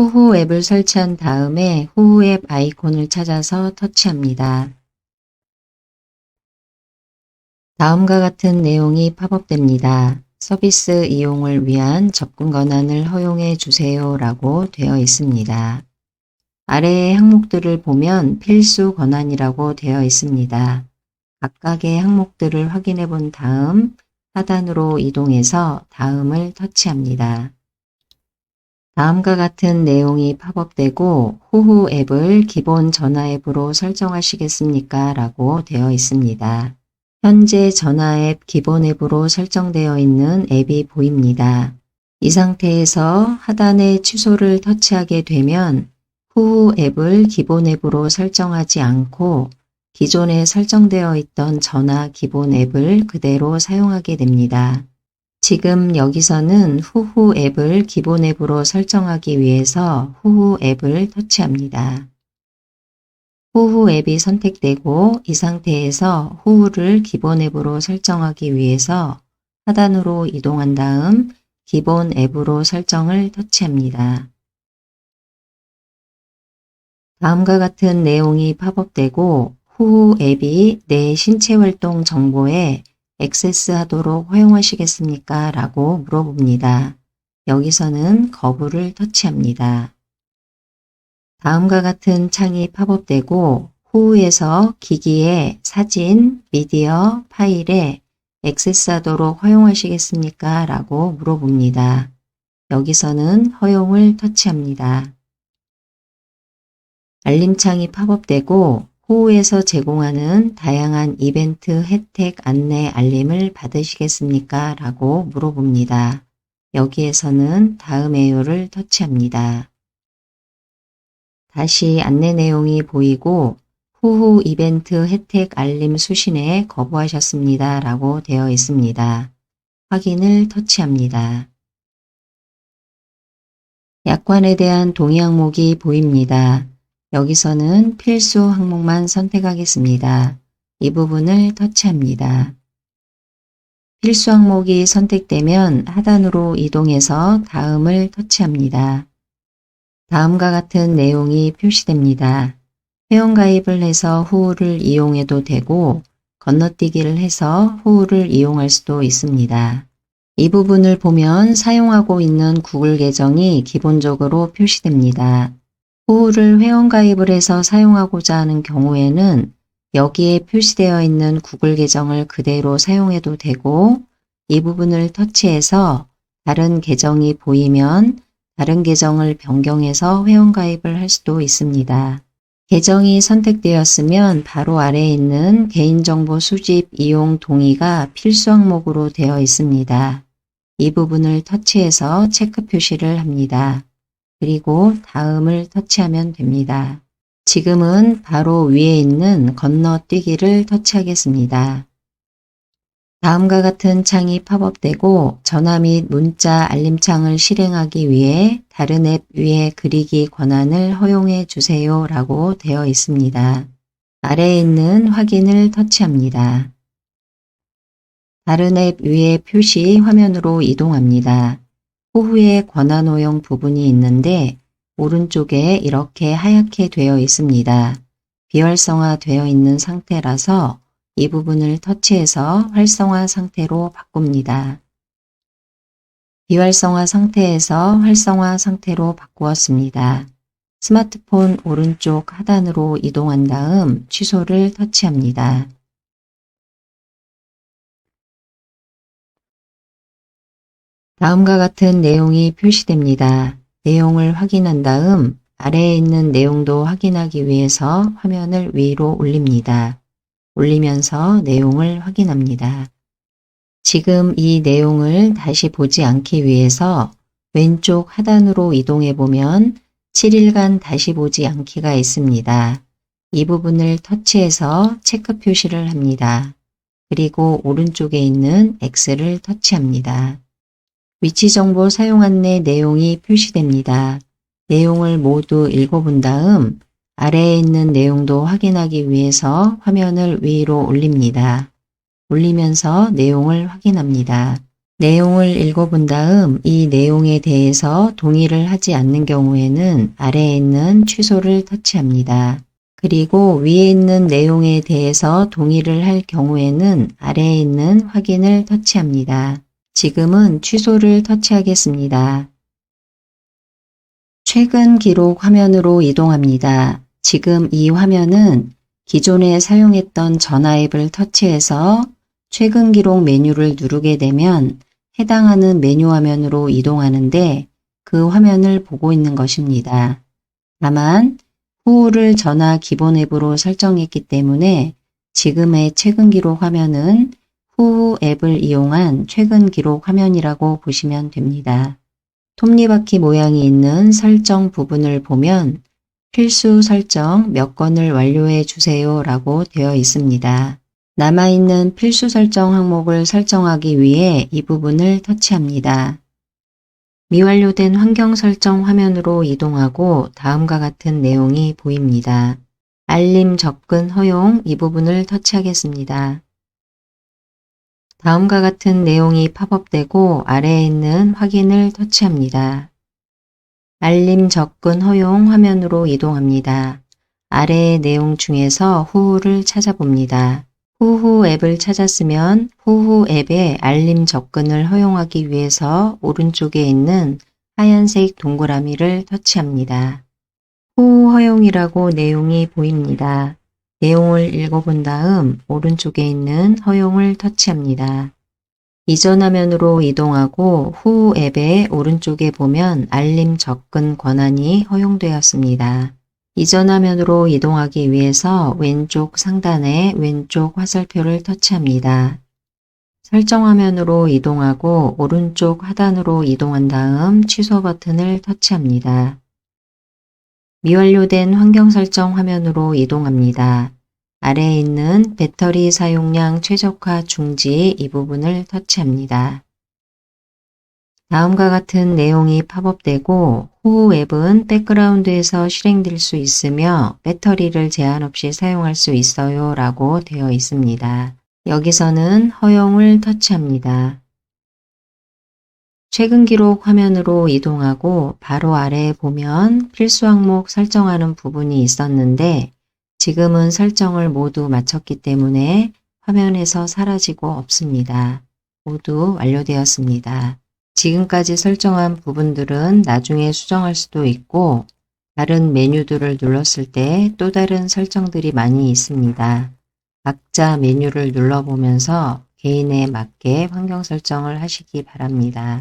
호호 앱을 설치한 다음에 호호 앱 아이콘을 찾아서 터치합니다. 다음과 같은 내용이 팝업됩니다. 서비스 이용을 위한 접근 권한을 허용해 주세요 라고 되어 있습니다. 아래의 항목들을 보면 필수 권한이라고 되어 있습니다. 각각의 항목들을 확인해 본 다음 하단으로 이동해서 다음을 터치합니다. 다음과 같은 내용이 팝업되고 호호 앱을 기본 전화 앱으로 설정하시겠습니까? 라고 되어 있습니다. 현재 전화 앱 기본 앱으로 설정되어 있는 앱이 보입니다. 이 상태에서 하단에 취소를 터치하게 되면 호호 앱을 기본 앱으로 설정하지 않고 기존에 설정되어 있던 전화 기본 앱을 그대로 사용하게 됩니다. 지금 여기서는 호호 앱을 기본 앱으로 설정하기 위해서 호호 앱을 터치합니다. 호호 앱이 선택되고 이 상태에서 호호를 기본 앱으로 설정하기 위해서 하단으로 이동한 다음 기본 앱으로 설정을 터치합니다. 다음과 같은 내용이 팝업되고 호호 앱이 내 신체 활동 정보에 액세스하도록 허용하시겠습니까? 라고 물어봅니다. 여기서는 거부를 터치합니다. 다음과 같은 창이 팝업되고 호호에서 기기에 사진, 미디어, 파일에 액세스하도록 허용하시겠습니까? 라고 물어봅니다. 여기서는 허용을 터치합니다. 알림창이 팝업되고 호호에서 제공하는 다양한 이벤트 혜택 안내 알림을 받으시겠습니까? 라고 물어봅니다. 여기에서는 다음에요를 터치합니다. 다시 안내 내용이 보이고 호호 이벤트 혜택 알림 수신에 거부하셨습니다. 라고 되어 있습니다. 확인을 터치합니다. 약관에 대한 동의 항목이 보입니다. 여기서는 필수 항목만 선택하겠습니다. 이 부분을 터치합니다. 필수 항목이 선택되면 하단으로 이동해서 다음을 터치합니다. 다음과 같은 내용이 표시됩니다. 회원가입을 해서 호호를 이용해도 되고 건너뛰기를 해서 호호를 이용할 수도 있습니다. 이 부분을 보면 사용하고 있는 구글 계정이 기본적으로 표시됩니다. 호호를 회원가입을 해서 사용하고자 하는 경우에는 여기에 표시되어 있는 구글 계정을 그대로 사용해도 되고 이 부분을 터치해서 다른 계정이 보이면 다른 계정을 변경해서 회원가입을 할 수도 있습니다. 계정이 선택되었으면 바로 아래에 있는 개인정보 수집 이용 동의가 필수 항목으로 되어 있습니다. 이 부분을 터치해서 체크 표시를 합니다. 그리고 다음을 터치하면 됩니다. 지금은 바로 위에 있는 건너뛰기를 터치하겠습니다. 다음과 같은 창이 팝업되고 전화 및 문자 알림창을 실행하기 위해 다른 앱 위에 그리기 권한을 허용해 주세요 라고 되어 있습니다. 아래에 있는 확인을 터치합니다. 다른 앱 위에 표시 화면으로 이동합니다. 호후에 권한 허용 부분이 있는데 오른쪽에 이렇게 하얗게 되어 있습니다. 비활성화 되어 있는 상태라서 이 부분을 터치해서 활성화 상태로 바꿉니다. 비활성화 상태에서 활성화 상태로 바꾸었습니다. 스마트폰 오른쪽 하단으로 이동한 다음 취소를 터치합니다. 다음과 같은 내용이 표시됩니다. 내용을 확인한 다음 아래에 있는 내용도 확인하기 위해서 화면을 위로 올립니다. 올리면서 내용을 확인합니다. 지금 이 내용을 다시 보지 않기 위해서 왼쪽 하단으로 이동해 보면 7일간 다시 보지 않기가 있습니다. 이 부분을 터치해서 체크 표시를 합니다. 그리고 오른쪽에 있는 X를 터치합니다. 위치정보 사용 안내 내용이 표시됩니다. 내용을 모두 읽어본 다음 아래에 있는 내용도 확인하기 위해서 화면을 위로 올립니다. 올리면서 내용을 확인합니다. 내용을 읽어본 다음 이 내용에 대해서 동의를 하지 않는 경우에는 아래에 있는 취소를 터치합니다. 그리고 위에 있는 내용에 대해서 동의를 할 경우에는 아래에 있는 확인을 터치합니다. 지금은 취소를 터치하겠습니다. 최근 기록 화면으로 이동합니다. 지금 이 화면은 기존에 사용했던 전화 앱을 터치해서 최근 기록 메뉴를 누르게 되면 해당하는 메뉴 화면으로 이동하는데 그 화면을 보고 있는 것입니다. 다만 후후를 전화 기본 앱으로 설정했기 때문에 지금의 최근 기록 화면은 후후 앱을 이용한 최근 기록 화면이라고 보시면 됩니다. 톱니바퀴 모양이 있는 설정 부분을 보면 필수 설정 몇 건을 완료해 주세요 라고 되어 있습니다. 남아있는 필수 설정 항목을 설정하기 위해 이 부분을 터치합니다. 미완료된 환경 설정 화면으로 이동하고 다음과 같은 내용이 보입니다. 알림 접근 허용 이 부분을 터치하겠습니다. 다음과 같은 내용이 팝업되고 아래에 있는 확인을 터치합니다. 알림 접근 허용 화면으로 이동합니다. 아래의 내용 중에서 후후를 찾아봅니다. 후후 앱을 찾았으면 후후 앱에 알림 접근을 허용하기 위해서 오른쪽에 있는 하얀색 동그라미를 터치합니다. 후후 허용이라고 내용이 보입니다. 내용을 읽어본 다음 오른쪽에 있는 허용을 터치합니다. 이전 화면으로 이동하고 후후 앱의 오른쪽에 보면 알림 접근 권한이 허용되었습니다. 이전 화면으로 이동하기 위해서 왼쪽 상단에 왼쪽 화살표를 터치합니다. 설정 화면으로 이동하고 오른쪽 하단으로 이동한 다음 취소 버튼을 터치합니다. 미완료된 환경 설정 화면으로 이동합니다. 아래에 있는 배터리 사용량 최적화 중지 이 부분을 터치합니다. 다음과 같은 내용이 팝업되고 후후 앱은 백그라운드에서 실행될 수 있으며 배터리를 제한 없이 사용할 수 있어요 라고 되어 있습니다. 여기서는 허용을 터치합니다. 최근 기록 화면으로 이동하고 바로 아래에 보면 필수 항목 설정하는 부분이 있었는데 지금은 설정을 모두 마쳤기 때문에 화면에서 사라지고 없습니다. 모두 완료되었습니다. 지금까지 설정한 부분들은 나중에 수정할 수도 있고 다른 메뉴들을 눌렀을 때 또 다른 설정들이 많이 있습니다. 각자 메뉴를 눌러보면서 개인에 맞게 환경 설정을 하시기 바랍니다.